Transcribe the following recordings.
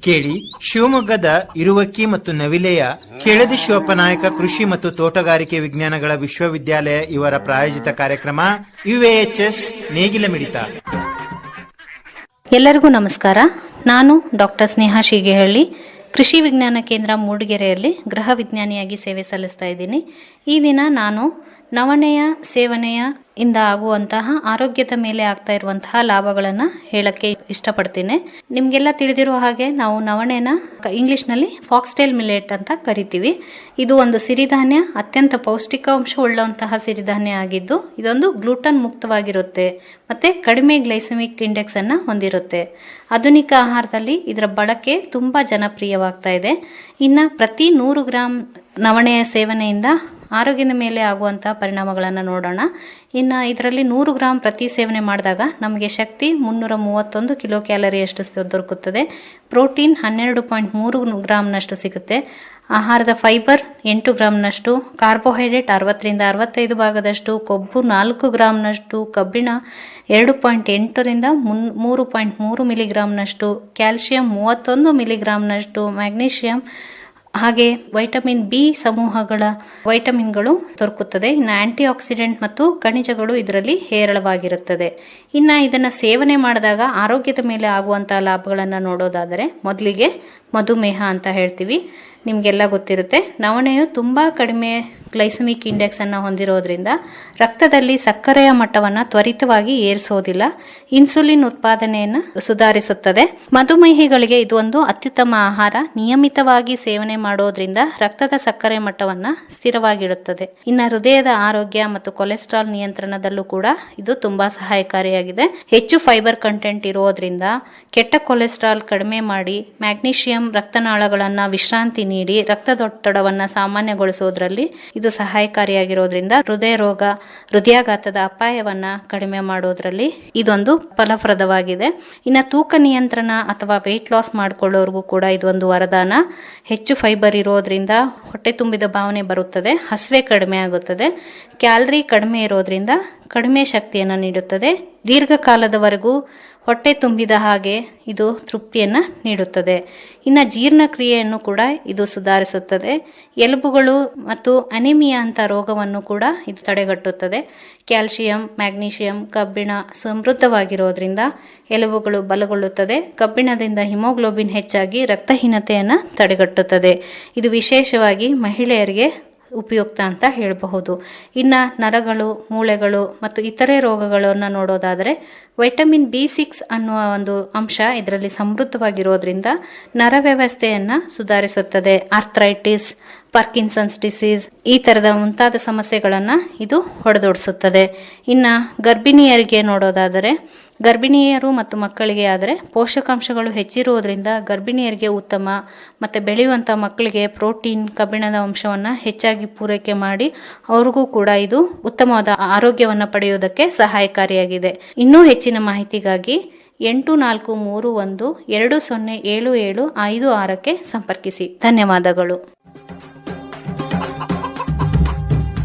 ಕೇಳಿ, ಶಿವಮೊಗ್ಗದ ಇರುವಕ್ಕಿ ಮತ್ತು ನವಿಲೆಯ ಕೆಳದಿ ಶಿವಪ್ಪನಾಯಕ ಕೃಷಿ ಮತ್ತು ತೋಟಗಾರಿಕೆ ವಿಜ್ಞಾನಗಳ ವಿಶ್ವವಿದ್ಯಾಲಯ ಇವರ ಪ್ರಾಯೋಜಿತ ಕಾರ್ಯಕ್ರಮ UAHS ನೇಗಿಲ ಮಿಡಿತ. ಎಲ್ಲರಿಗೂ ನಮಸ್ಕಾರ. ನಾನು ಡಾಕ್ಟರ್ ಸ್ನೇಹಾ ಶೀಗೆಹಳ್ಳಿ, ಕೃಷಿ ವಿಜ್ಞಾನ ಕೇಂದ್ರ ಮೂಡಿಗೆರೆಯಲ್ಲಿ ಗೃಹ ವಿಜ್ಞಾನಿಯಾಗಿ ಸೇವೆ ಸಲ್ಲಿಸ್ತಾ ಇದ್ದೀನಿ. ಈ ದಿನ ನಾನು ನವಣೆಯ ಸೇವನೆಯ ಇಂದ ಆಗುವಂತಹ ಆರೋಗ್ಯದ ಮೇಲೆ ಆಗ್ತಾ ಇರುವಂತಹ ಲಾಭಗಳನ್ನು ಹೇಳಕ್ಕೆ ಇಷ್ಟಪಡ್ತೀನಿ. ನಿಮಗೆಲ್ಲ ತಿಳಿದಿರುವ ಹಾಗೆ ನಾವು ನವಣೆನ ಇಂಗ್ಲಿಷ್ನಲ್ಲಿ ಫಾಕ್ಸ್ಟೈಲ್ ಮಿಲೆಟ್ ಅಂತ ಕರಿತೀವಿ. ಇದು ಒಂದು ಸಿರಿಧಾನ್ಯ, ಅತ್ಯಂತ ಪೌಷ್ಟಿಕಾಂಶ ಉಳ್ಳಂತಹ ಸಿರಿಧಾನ್ಯ ಆಗಿದ್ದು ಇದೊಂದು ಗ್ಲೂಟನ್ ಮುಕ್ತವಾಗಿರುತ್ತೆ ಮತ್ತೆ ಕಡಿಮೆ ಗ್ಲೈಸೆಮಿಕ್ ಇಂಡೆಕ್ಸ್ ಅನ್ನ ಹೊಂದಿರುತ್ತೆ. ಆಧುನಿಕ ಆಹಾರದಲ್ಲಿ ಇದರ ಬಳಕೆ ತುಂಬಾ ಜನಪ್ರಿಯವಾಗ್ತಾ ಇದೆ. ಇನ್ನು ಪ್ರತಿ 100 ಗ್ರಾಂ ನವಣೆಯ ಸೇವನೆಯಿಂದ ಆರೋಗ್ಯದ ಮೇಲೆ ಆಗುವಂತಹ ಪರಿಣಾಮಗಳನ್ನು ನೋಡೋಣ. ಇನ್ನು ಇದರಲ್ಲಿ 100 ಗ್ರಾಂ ಪ್ರತಿ ಸೇವನೆ ಮಾಡಿದಾಗ ನಮಗೆ ಶಕ್ತಿ 331 ಕಿಲೋ ಕ್ಯಾಲರಿಯಷ್ಟು ದೊರಕುತ್ತದೆ. ಪ್ರೋಟೀನ್ 12.3 ಗ್ರಾಂನಷ್ಟು ಸಿಗುತ್ತೆ. ಆಹಾರದ ಫೈಬರ್ 8 ಗ್ರಾಂನಷ್ಟು, ಕಾರ್ಬೋಹೈಡ್ರೇಟ್ 60ರಿಂದ 65 ಭಾಗದಷ್ಟು, ಕೊಬ್ಬು 4 ಗ್ರಾಂನಷ್ಟು, ಕಬ್ಬಿಣ 2.8 ರಿಂದ 3.3 ಮಿಲಿಗ್ರಾಂನಷ್ಟು, ಕ್ಯಾಲ್ಸಿಯಂ 31 ಮಿಲಿಗ್ರಾಂನಷ್ಟು, ಮ್ಯಾಗ್ನೀಷಿಯಂ ಹಾಗೆ ವೈಟಮಿನ್ ಬಿ ಸಮೂಹಗಳ ವೈಟಮಿನ್ಗಳು ದೊರಕುತ್ತದೆ. ಇನ್ನು ಆಂಟಿ ಆಕ್ಸಿಡೆಂಟ್ ಮತ್ತು ಖನಿಜಗಳು ಇದರಲ್ಲಿ ಹೇರಳವಾಗಿರುತ್ತದೆ. ಇನ್ನು ಇದನ್ನು ಸೇವನೆ ಮಾಡಿದಾಗ ಆರೋಗ್ಯದ ಮೇಲೆ ಆಗುವಂತಹ ಲಾಭಗಳನ್ನು ನೋಡೋದಾದರೆ ಮೊದಲಿಗೆ ಮಧುಮೇಹ ಅಂತ ಹೇಳ್ತೀವಿ. ನಿಮಗೆಲ್ಲ ಗೊತ್ತಿರುತ್ತೆ, ನವಣೆಯು ತುಂಬ ಕಡಿಮೆ ಗ್ಲೈಸೆಮಿಕ್ ಇಂಡೆಕ್ಸ್ ಅನ್ನು ಹೊಂದಿರೋದ್ರಿಂದ ರಕ್ತದಲ್ಲಿ ಸಕ್ಕರೆಯ ಮಟ್ಟವನ್ನು ತ್ವರಿತವಾಗಿ ಏರಿಸೋದಿಲ್ಲ, ಇನ್ಸುಲಿನ್ ಉತ್ಪಾದನೆಯನ್ನು ಸುಧಾರಿಸುತ್ತದೆ. ಮಧುಮೇಹಿಗಳಿಗೆ ಇದು ಒಂದು ಅತ್ಯುತ್ತಮ ಆಹಾರ. ನಿಯಮಿತವಾಗಿ ಸೇವನೆ ಮಾಡೋದ್ರಿಂದ ರಕ್ತದ ಸಕ್ಕರೆ ಮಟ್ಟವನ್ನು ಸ್ಥಿರವಾಗಿಡುತ್ತದೆ. ಇನ್ನು ಹೃದಯದ ಆರೋಗ್ಯ ಮತ್ತು ಕೊಲೆಸ್ಟ್ರಾಲ್ ನಿಯಂತ್ರಣದಲ್ಲೂ ಕೂಡ ಇದು ತುಂಬಾ ಸಹಾಯಕಾರಿಯಾಗಿದೆ. ಹೆಚ್ಚು ಫೈಬರ್ ಕಂಟೆಂಟ್ ಇರೋದ್ರಿಂದ ಕೆಟ್ಟ ಕೊಲೆಸ್ಟ್ರಾಲ್ ಕಡಿಮೆ ಮಾಡಿ ಮ್ಯಾಗ್ನೀಷಿಯಂ ರಕ್ತನಾಳಗಳನ್ನು ವಿಶ್ರಾಂತಿ ನೀಡಿ ರಕ್ತದೊತ್ತಡವನ್ನು ಸಾಮಾನ್ಯಗೊಳಿಸೋದ್ರಲ್ಲಿ ಇದು ಸಹಾಯಕಾರಿಯಾಗಿರೋದ್ರಿಂದ ಹೃದಯ ರೋಗ, ಹೃದಯಾಘಾತದ ಅಪಾಯವನ್ನ ಕಡಿಮೆ ಮಾಡೋದ್ರಲ್ಲಿ ಇದೊಂದು ಫಲಪ್ರದವಾಗಿದೆ. ಇನ್ನು ತೂಕ ನಿಯಂತ್ರಣ ಅಥವಾ ವೆಯ್ಟ್ ಲಾಸ್ ಮಾಡಿಕೊಳ್ಳೋರ್ಗೂ ಕೂಡ ಇದೊಂದು ವರದಾನ. ಹೆಚ್ಚು ಫೈಬರ್ ಇರೋದ್ರಿಂದ ಹೊಟ್ಟೆ ತುಂಬಿದ ಭಾವನೆ ಬರುತ್ತದೆ, ಹಸಿವೆ ಕಡಿಮೆ ಆಗುತ್ತದೆ. ಕ್ಯಾಲರಿ ಕಡಿಮೆ ಇರೋದ್ರಿಂದ ಕಡಿಮೆ ಶಕ್ತಿಯನ್ನು ನೀಡುತ್ತದೆ. ದೀರ್ಘಕಾಲದವರೆಗೂ ಹೊಟ್ಟೆ ತುಂಬಿದ ಹಾಗೆ ಇದು ತೃಪ್ತಿಯನ್ನು ನೀಡುತ್ತದೆ. ಇನ್ನು ಜೀರ್ಣಕ್ರಿಯೆಯನ್ನು ಕೂಡ ಇದು ಸುಧಾರಿಸುತ್ತದೆ. ಎಲುಬುಗಳು ಮತ್ತು ಅನಿಮಿಯಾ ಅಂತ ರೋಗವನ್ನು ಕೂಡ ಇದು ತಡೆಗಟ್ಟುತ್ತದೆ. ಕ್ಯಾಲ್ಸಿಯಂ, ಮ್ಯಾಗ್ನೀಷಿಯಂ, ಕಬ್ಬಿಣ ಸಮೃದ್ಧವಾಗಿರೋದ್ರಿಂದ ಎಲುಬುಗಳು ಬಲಗೊಳ್ಳುತ್ತದೆ. ಕಬ್ಬಿಣದಿಂದ ಹಿಮೋಗ್ಲೋಬಿನ್ ಹೆಚ್ಚಾಗಿ ರಕ್ತಹೀನತೆಯನ್ನು ತಡೆಗಟ್ಟುತ್ತದೆ. ಇದು ವಿಶೇಷವಾಗಿ ಮಹಿಳೆಯರಿಗೆ ಉಪಯುಕ್ತ ಅಂತ ಹೇಳಬಹುದು. ಇನ್ನು ನರಗಳು, ಮೂಳೆಗಳು ಮತ್ತು ಇತರೆ ರೋಗಗಳನ್ನು ನೋಡೋದಾದರೆ ವೈಟಮಿನ್ B6 ಅನ್ನುವ ಒಂದು ಅಂಶ ಇದರಲ್ಲಿ ಸಮೃದ್ಧವಾಗಿರೋದ್ರಿಂದ ನರ ವ್ಯವಸ್ಥೆಯನ್ನು ಸುಧಾರಿಸುತ್ತದೆ. ಆರ್ಥ್ರೈಟಿಸ್, ಪಾರ್ಕಿನ್ಸನ್ಸ್ ಡಿಸೀಸ್ ಈ ಥರದ ಮುಂತಾದ ಸಮಸ್ಯೆಗಳನ್ನು ಇದು ಹೊಡೆದೊಡಿಸುತ್ತದೆ. ಇನ್ನು ಗರ್ಭಿಣಿಯರಿಗೆ ನೋಡೋದಾದರೆ ಗರ್ಭಿಣಿಯರು ಮತ್ತು ಮಕ್ಕಳಿಗೆ ಆದರೆ ಪೋಷಕಾಂಶಗಳು ಹೆಚ್ಚಿರುವುದರಿಂದ ಗರ್ಭಿಣಿಯರಿಗೆ ಉತ್ತಮ. ಮತ್ತು ಬೆಳೆಯುವಂಥ ಮಕ್ಕಳಿಗೆ ಪ್ರೋಟೀನ್, ಕಬ್ಬಿಣದ ಅಂಶವನ್ನು ಹೆಚ್ಚಾಗಿ ಪೂರೈಕೆ ಮಾಡಿ ಅವ್ರಿಗೂ ಕೂಡ ಇದು ಉತ್ತಮವಾದ ಆರೋಗ್ಯವನ್ನು ಪಡೆಯುವುದಕ್ಕೆ ಸಹಾಯಕಾರಿಯಾಗಿದೆ. ಇನ್ನೂ ಹೆಚ್ಚಿನ ಮಾಹಿತಿಗಾಗಿ 8431207756 ಸಂಪರ್ಕಿಸಿ. ಧನ್ಯವಾದಗಳು.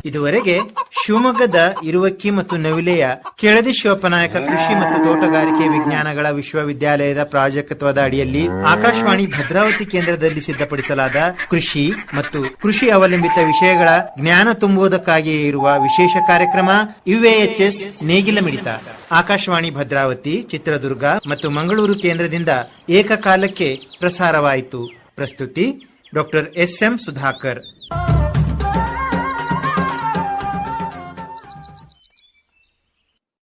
ಇದುವರೆಗೆ ಶಿವಮೊಗ್ಗದ ಇರುವಕ್ಕಿ ಮತ್ತು ನವಿಲೆಯ ಕೆಳದಿ ಶಿವಪ್ಪನಾಯಕ ಕೃಷಿ ಮತ್ತು ತೋಟಗಾರಿಕೆ ವಿಜ್ಞಾನಗಳ ವಿಶ್ವವಿದ್ಯಾಲಯದ ಪ್ರಾಜೆಕ್ಟ್ವದ ಅಡಿಯಲ್ಲಿ ಆಕಾಶವಾಣಿ ಭದ್ರಾವತಿ ಕೇಂದ್ರದಲ್ಲಿ ಸಿದ್ಧಪಡಿಸಲಾದ ಕೃಷಿ ಮತ್ತು ಕೃಷಿ ಅವಲಂಬಿತ ವಿಷಯಗಳ ಜ್ಞಾನ ತುಂಬುವುದಕ್ಕಾಗಿಯೇ ಇರುವ ವಿಶೇಷ ಕಾರ್ಯಕ್ರಮ UAHS ನೇಗಿಲ ಮಿಡಿತ ಆಕಾಶವಾಣಿ ಭದ್ರಾವತಿ, ಚಿತ್ರದುರ್ಗ ಮತ್ತು ಮಂಗಳೂರು ಕೇಂದ್ರದಿಂದ ಏಕಕಾಲಕ್ಕೆ ಪ್ರಸಾರವಾಯಿತು. ಪ್ರಸ್ತುತಿ ಡಾಕ್ಟರ್ SM ಸುಧಾಕರ್.